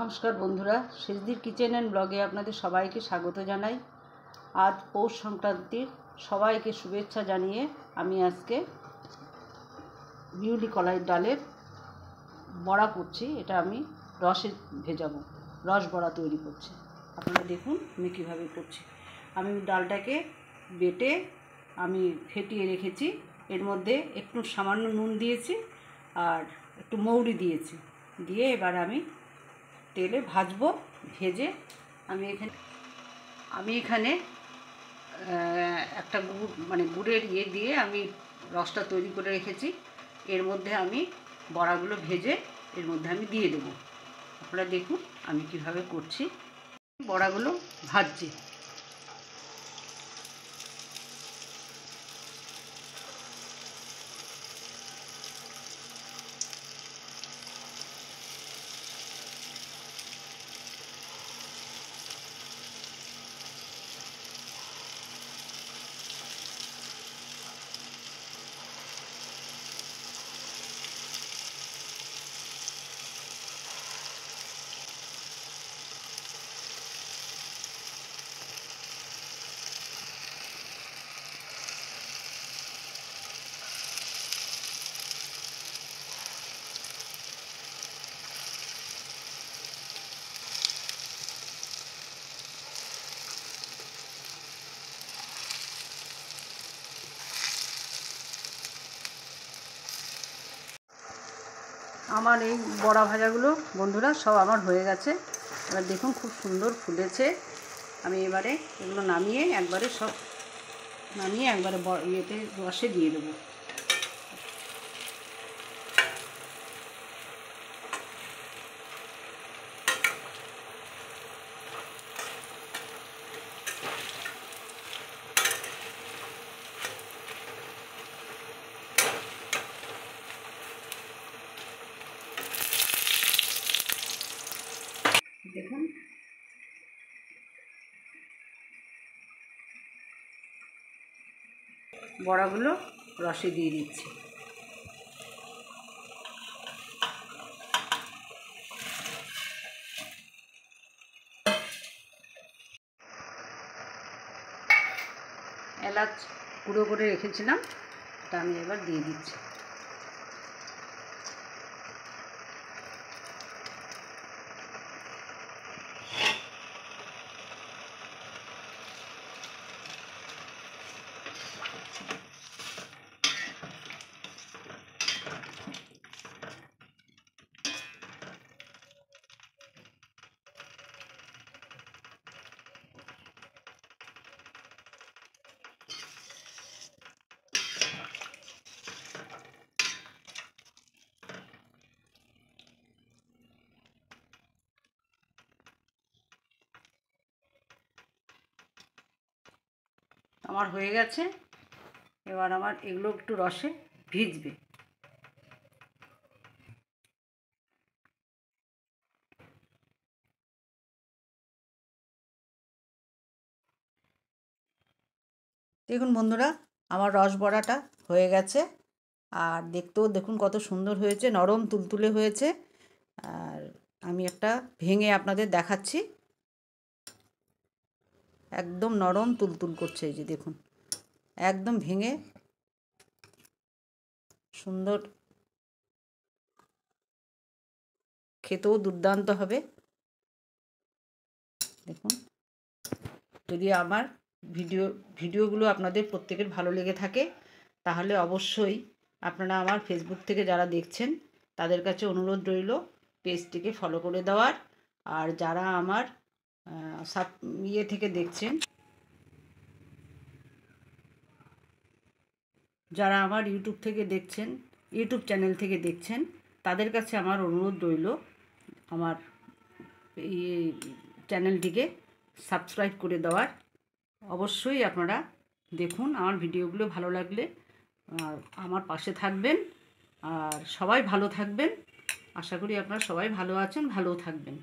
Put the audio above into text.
নমস্কার বন্ধুরা, সেজদির kitchen and ব্লগে আপনাদের সবাইকে স্বাগত জানাই। আজ পৌষ সংক্রান্তির সবাইকে শুভেচ্ছা জানিয়ে আমি আজকে বিউলি কলাইয়ের ডালের বড়া করছি। এটা আমি রসে ভেজাবো, রস বড়া তৈরি করছি। আপনারা দেখুন আমি কীভাবে করছি। আমি ডালটাকে বেটে আমি ফেটিয়ে রেখেছি। এর মধ্যে একটু সামান্য নুন দিয়েছি আর একটু মৌরি দিয়েছি। দিয়ে এবার আমি তেলে ভাজবো। ভেজে আমি এখানে একটা গুড়ের দিয়ে আমি রসটা তৈরি করে রেখেছি। এর মধ্যে আমি বড়াগুলো ভেজে এর মধ্যে আমি দিয়ে দেবো। আপনারা দেখুন আমি কিভাবে করছি। বড়াগুলো ভাজছি। আমার এই বড়া ভাজাগুলো বন্ধুরা সব আমার হয়ে গেছে। এবার দেখুন খুব সুন্দর ফুলেছে। আমি এবারে এগুলো নামিয়ে একবারে ইয়েতে রসে দিয়ে দেবো। দেখুন বড়াগুলো রসে দিয়ে দিচ্ছি। এলাচ গুঁড়ো করে রেখেছিলাম, তা আমি এবার দিয়ে দিচ্ছি। আমার হয়ে গেছে। এবার আমার এগুলো একটু রসে ভিজবে। দেখুন বন্ধুরা আমার রস বড়াটা হয়ে গেছে। আর দেখতেও দেখুন কত সুন্দর হয়েছে, নরম তুলতুলে হয়েছে। আর আমি একটা ভেঙে আপনাদের দেখাচ্ছি। একদম নরম তুলতুল করছে, এই যে দেখুন একদম ভেঙে সুন্দর, খেতেও দুর্দান্ত হবে। দেখুন, যদি আমার ভিডিওগুলো আপনাদের প্রত্যেকের ভালো লেগে থাকে তাহলে অবশ্যই আপনারা আমার ফেসবুক থেকে যারা দেখছেন তাদের কাছে অনুরোধ রইল পেজটিকে ফলো করে দেওয়ার। আর যারা আমার থেকে দেখছেন, যারা আমার ইউটিউব চ্যানেল থেকে দেখছেন তাদের কাছে আমার অনুরোধ রইল আমার এই চ্যানেলটিকে সাবস্ক্রাইব করে দেওয়ার। অবশ্যই আপনারা দেখুন, আমার ভিডিওগুলো ভালো লাগলে আমার পাশে থাকবেন। আর সবাই ভালো থাকবেন। আশা করি আপনারা সবাই ভালো আছেন, ভালোও থাকবেন।